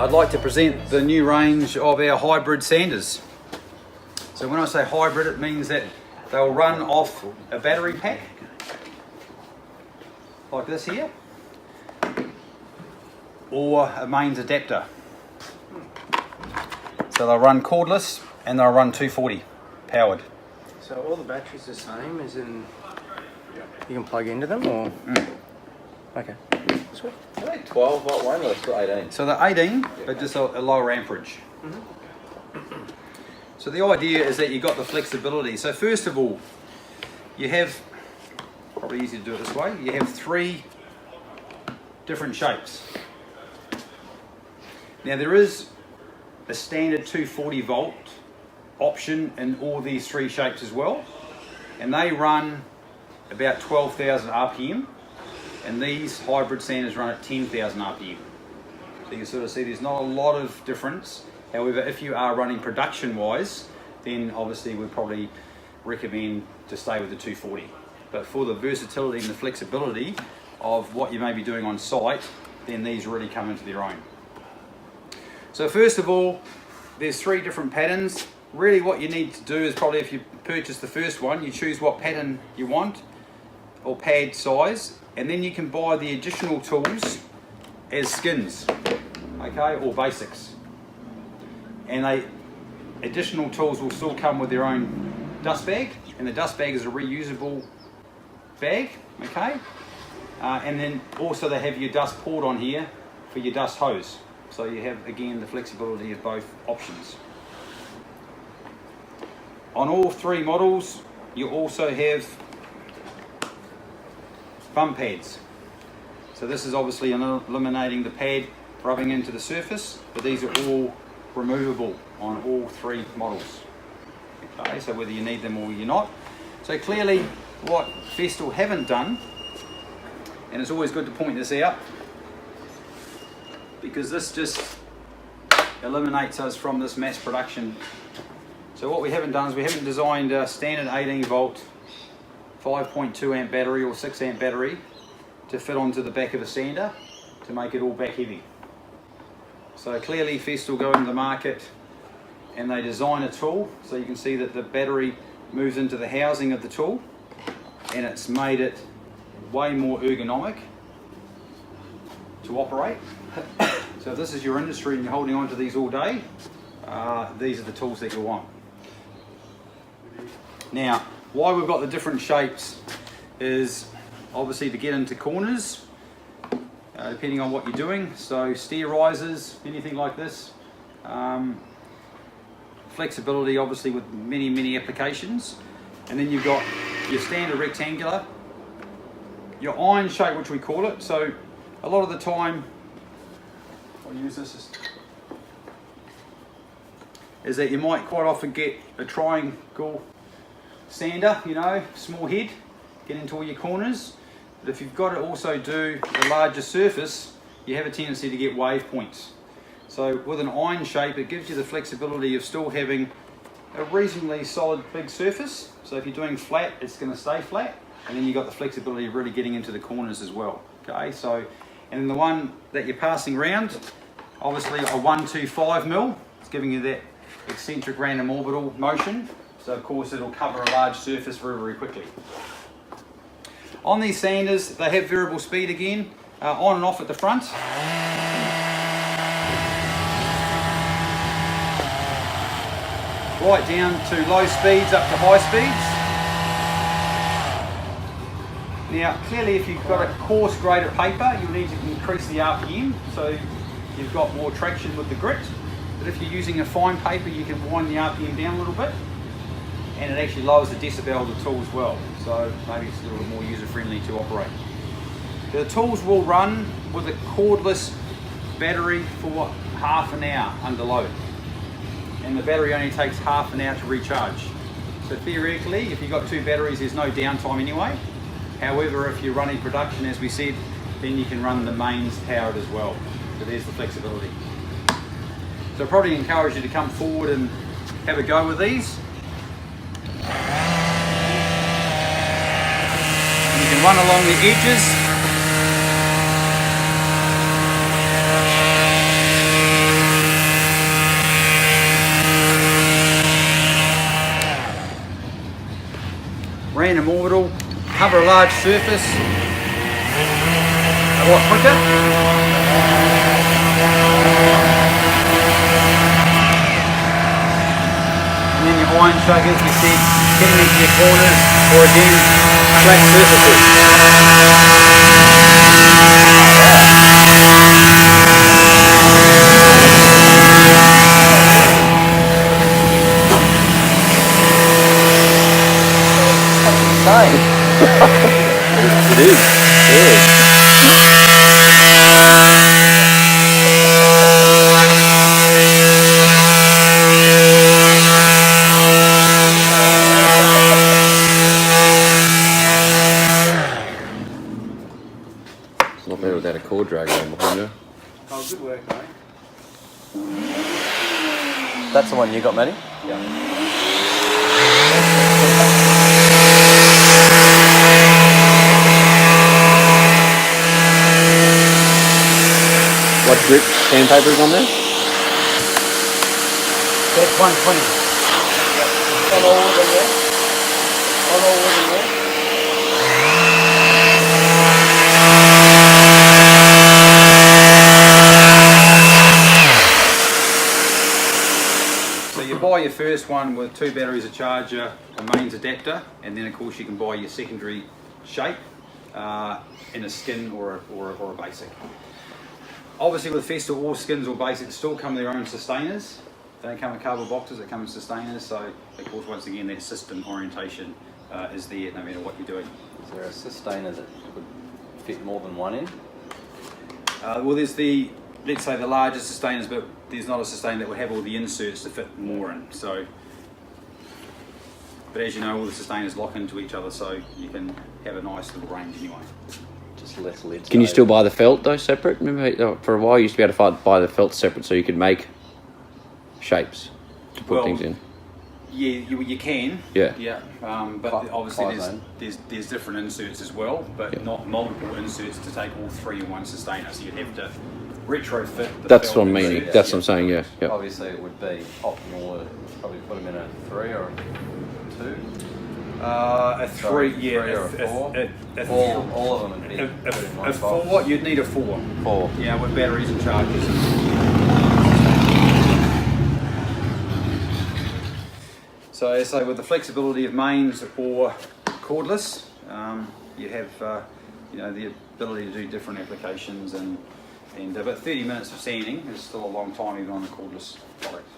I'd like to present the new range of our hybrid sanders. So when I say hybrid, it means that they'll run off a battery pack, like this here, or a mains adapter. So they'll run cordless and they'll run 240 powered. So all the batteries the same, as in you can plug into them, or? Okay. Sweet. Are they 12 volt one or still 18? So they're 18, but just a lower amperage. So the idea is that you've got the flexibility. So first of all, you have, probably easy to do it this way, you have 3 different shapes. Now there is a standard 240 volt option in all these 3 shapes as well, and they run about 12,000 RPM, and these hybrid sanders run at 10,000 RPM. So you can sort of see there's not a lot of difference. However, if you are running production wise, then obviously we'd probably recommend to stay with the 240. But for the versatility and the flexibility of what you may be doing on site, then these really come into their own. So first of all, there's 3 different patterns. Really what you need to do is probably, if you purchase the first one, you choose what pattern you want or pad size, and then you can buy the additional tools as skins, okay, or basics. And additional tools will still come with their own dust bag, and the dust bag is a reusable bag, okay? And then also they have your dust port on here for your dust hose. So you have, again, the flexibility of both options. On all 3 models, you also have bump pads. So this is obviously eliminating the pad rubbing into the surface, but these are all removable on all 3 models. Okay, so whether you need them or you're not. So clearly what Festool haven't done, and it's always good to point this out, because this just eliminates us from this mass production. So what we haven't done is we haven't designed a standard 18 volt 5.2 amp battery or 6 amp battery to fit onto the back of a sander to make it all back heavy. So clearly Festool go into the market and they design a tool, so you can see that the battery moves into the housing of the tool, and it's made it way more ergonomic to operate. So if this is your industry and you're holding on to these all day, these are the tools that you want. Now, why we've got the different shapes is obviously to get into corners, depending on what you're doing. So stair risers, anything like this. Flexibility obviously with many applications. And then you've got your standard rectangular, your iron shape, which we call it. So a lot of the time, I'll use this is that you might quite often get a triangle sander, you know, small head, get into all your corners. But if you've got to also do a larger surface, you have a tendency to get wave points. So with an iron shape, it gives you the flexibility of still having a reasonably solid big surface. So if you're doing flat, it's going to stay flat, and then you've got the flexibility of really getting into the corners as well. Okay, so, and then the one that you're passing around, obviously a 125mm, it's giving you that eccentric random orbital motion. So of course it'll cover a large surface very quickly. On these sanders, they have variable speed again, on and off at the front. Right down to low speeds up to high speeds. Now clearly if you've got a coarse grade of paper, you'll need to increase the RPM so you've got more traction with the grit. But if you're using a fine paper, you can wind the RPM down a little bit, and it actually lowers the decibel of the tool as well. So maybe it's a little bit more user friendly to operate. The tools will run with a cordless battery for half an hour under load. And the battery only takes half an hour to recharge. So theoretically, if you've got 2 batteries, there's no downtime anyway. However, if you're running production, as we said, then you can run the mains powered as well. So there's the flexibility. So I probably encourage you to come forward and have a go with these. You can run along the edges. 1 random orbital, cover a large surface a lot quicker. And then your iron choke, as we said, getting into your corners, or again, flat surfaces. It is. It's not better without a core drag on behind you. Oh, good work, mate. That's the one you got, Matty? Yeah. What grip sandpaper's on there? That's 120. On all of them there? On all of them there? So you buy your first one with 2 batteries, a charger, a mains adapter, and then of course you can buy your secondary shape in a skin or a basic. Obviously with Festool, all skins or basics still come with their own sustainers. They don't come in cardboard boxes, they come in sustainers, so of course once again that system orientation is there no matter what you're doing. Is there a sustainer that would fit more than one in? Well, there's the, let's say the larger sustainers, but there's not a sustainer that would have all the inserts to fit more in. So, but as you know, all the sustainers lock into each other, so you can have a nice little range anyway. Just less lids. Can you still buy the felt though separate? Remember for a while you used to be able to buy the felt separate so you could make shapes to put things in. Yeah, you can. Yeah. Yeah. But obviously Zone. there's different inserts as well, but not multiple inserts to take all 3 in one sustainer. So you'd have to retrofit. That's felt what I'm meaning. inserts. That's what I'm saying. Yeah. Yeah. Obviously, it would be optimal to probably put them in a 3 or a 2. A 3, yeah. Three or a 4. All of them would be A put in one box. 4, you'd need a 4. 4. Yeah, with batteries and chargers. So as I say, with the flexibility of mains or cordless, you have the ability to do different applications, and about 30 minutes of sanding is still a long time even on a cordless product.